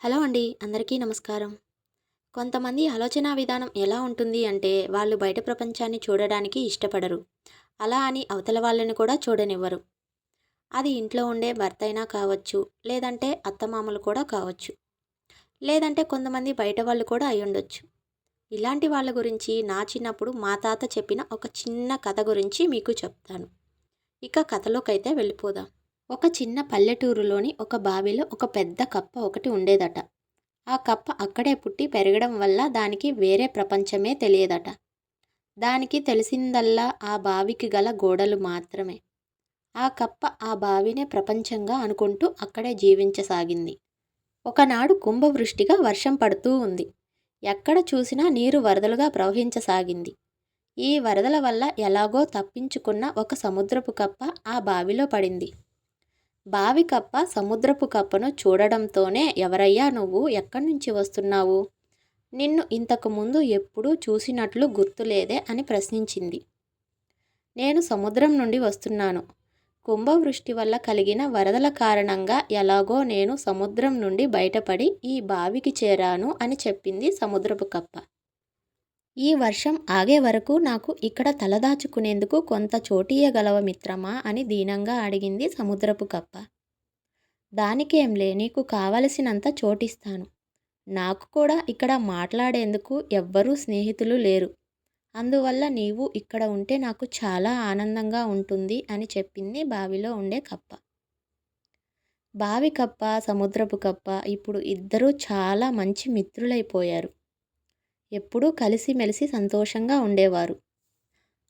Hello అండి, అందరికీ నమస్కారం. కొంతమంది ఆలోచనా విధానం ఎలా ఉంటుంది అంటే వాళ్ళు బయట ప్రపంచాన్ని చూడడానికి ఇష్టపడరు. అలా అని అవతల వాళ్ళని కూడా చూడనివ్వరు. అది ఇంట్లో ఉండే భర్త అయినా కావచ్చు, లేదంటే అత్తమామలు కూడా కావచ్చు, లేదంటే కొంతమంది బయట వాళ్ళు కూడా అయ్యుండొచ్చు. ఇలాంటి వాళ్ళ గురించి నా చిన్నప్పుడు మా తాత చెప్పిన ఒక చిన్న కథ గురించి మీకు చెప్తాను. ఇక కథలోకైతే వెళ్ళిపోదాం. ఒక చిన్న పల్లెటూరులోని ఒక బావిలో ఒక పెద్ద కప్ప ఒకటి ఉండేదట. ఆ కప్ప అక్కడే పుట్టి పెరగడం వల్ల దానికి వేరే ప్రపంచమే తెలియదట. దానికి తెలిసిందల్లా ఆ బావికి గల గోడలు మాత్రమే. ఆ కప్ప ఆ బావినే ప్రపంచంగా అనుకుంటూ అక్కడే జీవించసాగింది. ఒకనాడు కుంభవృష్టిగా వర్షం పడుతూ ఉంది. ఎక్కడ చూసినా నీరు వరదలుగా ప్రవహించసాగింది. ఈ వరదల వల్ల ఎలాగో తప్పించుకున్న ఒక సముద్రపు కప్ప ఆ బావిలో పడింది. బావి కప్ప సముద్రపు కప్పను చూడడంతోనే, ఎవరయ్యా నువ్వు, ఎక్కడి నుంచి వస్తున్నావు, నిన్ను ఇంతకు ముందు ఎప్పుడూ చూసినట్లు గుర్తులేదే అని ప్రశ్నించింది. నేను సముద్రం నుండి వస్తున్నాను. కుంభవృష్టి వల్ల కలిగిన వరదల కారణంగా ఎలాగో నేను సముద్రం నుండి బయటపడి ఈ బావికి చేరాను అని చెప్పింది సముద్రపు కప్ప. ఈ వర్షం ఆగే వరకు నాకు ఇక్కడ తలదాచుకునేందుకు కొంత చోటియ్యగలవ మిత్రమా అని దీనంగా అడిగింది సముద్రపు కప్ప. దానికేంలే, నీకు కావలసినంత చోటిస్తాను. నాకు కూడా ఇక్కడ మాట్లాడేందుకు ఎవ్వరూ స్నేహితులు లేరు. అందువల్ల నీవు ఇక్కడ ఉంటే నాకు చాలా ఆనందంగా ఉంటుంది అని చెప్పింది బావిలో ఉండే కప్ప. బావి కప్ప, సముద్రపు కప్ప ఇప్పుడు ఇద్దరూ చాలా మంచి మిత్రులైపోయారు. ఎప్పుడూ కలిసిమెలిసి సంతోషంగా ఉండేవారు.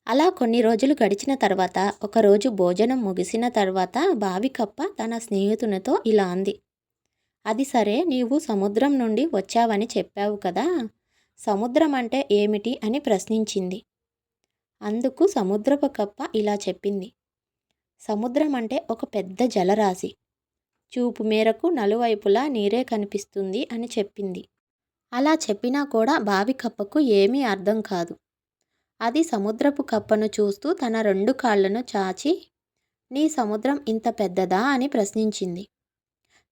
అలా కొన్ని రోజులు గడిచిన తర్వాత, ఒకరోజు భోజనం ముగిసిన తర్వాత బావి కప్ప తన స్నేహితునితో ఇలా అంది. అది సరే, నీవు సముద్రం నుండి వచ్చావని చెప్పావు కదా, సముద్రం అంటే ఏమిటి అని ప్రశ్నించింది. అందుకు సముద్రపు కప్ప ఇలా చెప్పింది. సముద్రం అంటే ఒక పెద్ద జలరాశి. చూపు మేరకు నలువైపులా నీరే కనిపిస్తుంది అని చెప్పింది. అలా చెప్పినా కూడా బావి కప్పకు ఏమీ అర్థం కాదు. అది సముద్రపు కప్పను చూస్తూ తన రెండు కాళ్లను చాచి, నీ సముద్రం ఇంత పెద్దదా అని ప్రశ్నించింది.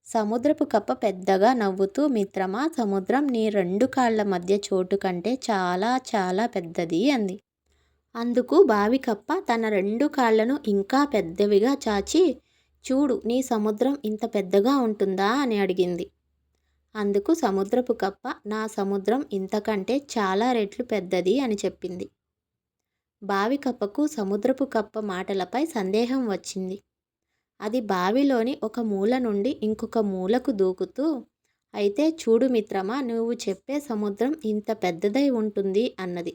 సముద్రపు కప్ప పెద్దగా నవ్వుతూ, మిత్రమా, సముద్రం నీ రెండు కాళ్ల మధ్య చోటు కంటే చాలా చాలా పెద్దది అంది. అందుకు బావి కప్ప తన రెండు కాళ్లను ఇంకా పెద్దవిగా చాచి, చూడు, నీ సముద్రం ఇంత పెద్దగా ఉంటుందా అని అడిగింది. అందుకు సముద్రపు కప్ప, నా సముద్రం ఇంతకంటే చాలా రెట్లు పెద్దది అని చెప్పింది. బావి కప్పకు సముద్రపు కప్ప మాటలపై సందేహం వచ్చింది. అది బావిలోని ఒక మూల నుండి ఇంకొక మూలకు దూకుతూ, అయితే చూడు మిత్రమా, నువ్వు చెప్పే సముద్రం ఇంత పెద్దదై ఉంటుంది అన్నది.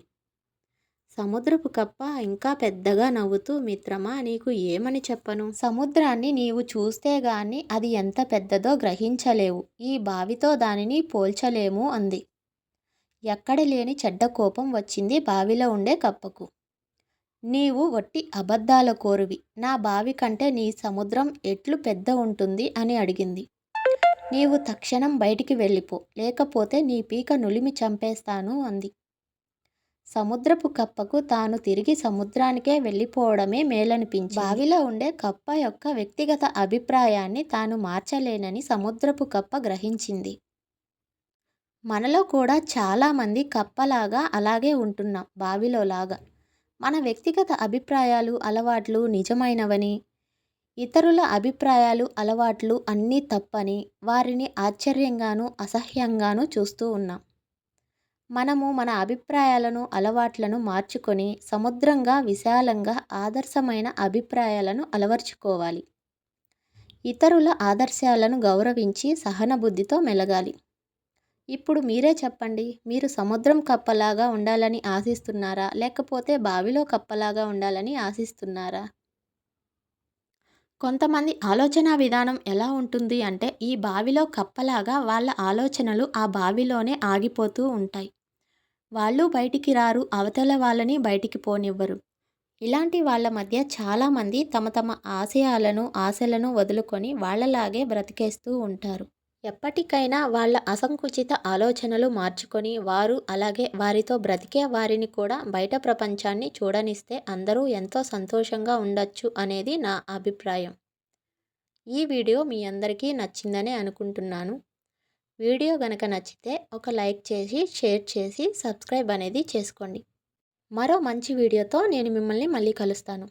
సముద్రపు కప్ప ఇంకా పెద్దగా నవ్వుతూ, మిత్రమా, నీకు ఏమని చెప్పను, సముద్రాన్ని నీవు చూస్తే గాని అది ఎంత పెద్దదో గ్రహించలేవు. ఈ బావితో దానిని పోల్చలేము అంది. ఎక్కడ లేని చెడ్డ కోపం వచ్చింది బావిలో ఉండే కప్పకు. నీవు వట్టి అబద్ధాల కోరువి. నా బావి కంటే నీ సముద్రం ఎట్లు పెద్ద ఉంటుంది అని అడిగింది. నీవు తక్షణం బయటికి వెళ్ళిపో, లేకపోతే నీ పీక నులిమి చంపేస్తాను అంది. సముద్రపు కప్పకు తాను తిరిగి సముద్రానికే వెళ్ళిపోవడమే మేలనిపించింది. బావిలో ఉండే కప్ప యొక్క వ్యక్తిగత అభిప్రాయాన్ని తాను మార్చలేనని సముద్రపు కప్ప గ్రహించింది. మనలో కూడా చాలామంది కప్పలాగా అలాగే ఉంటున్నాం. బావిలో లాగా మన వ్యక్తిగత అభిప్రాయాలు, అలవాట్లు నిజమైనవని, ఇతరుల అభిప్రాయాలు, అలవాట్లు అన్నీ తప్పని వారిని ఆశ్చర్యంగానూ అసహ్యంగానూ చూస్తూ ఉన్నాం. మనము మన అభిప్రాయాలను, అలవాట్లను మార్చుకొని సముద్రంగా, విశాలంగా ఆదర్శమైన అభిప్రాయాలను అలవర్చుకోవాలి. ఇతరుల ఆదర్శాలను గౌరవించి సహనబుద్ధితో మెలగాలి. ఇప్పుడు మీరే చెప్పండి, మీరు సముద్రం కప్పలాగా ఉండాలని ఆశిస్తున్నారా, లేకపోతే బావిలో కప్పలాగా ఉండాలని ఆశిస్తున్నారా? కొంతమంది ఆలోచన విధానం ఎలా ఉంటుంది అంటే, ఈ బావిలో కప్పలాగా వాళ్ళ ఆలోచనలు ఆ బావిలోనే ఆగిపోతూ ఉంటాయి. వాళ్ళు బయటికి రారు, అవతల వాళ్ళని బయటికి పోనివ్వరు. ఇలాంటి వాళ్ళ మధ్య చాలామంది తమ తమ ఆశయాలను, ఆశలను వదులుకొని వాళ్ళలాగే బ్రతికేస్తూ ఉంటారు. ఎప్పటికైనా వాళ్ళ అసంకుచిత ఆలోచనలు మార్చుకొని వారు అలాగే వారితో బ్రతికే వారిని కూడా బయట ప్రపంచాన్ని చూడనిస్తే అందరూ ఎంతో సంతోషంగా ఉండొచ్చు అనేది నా అభిప్రాయం. ఈ వీడియో మీ అందరికీ నచ్చిందనే అనుకుంటున్నాను. వీడియో గనక నచ్చితే ఒక లైక్ చేసి, షేర్ చేసి, సబ్స్క్రైబ్ అనేది చేసుకోండి. మరో మంచి వీడియోతో నేను మిమ్మల్ని మళ్ళీ కలుస్తాను.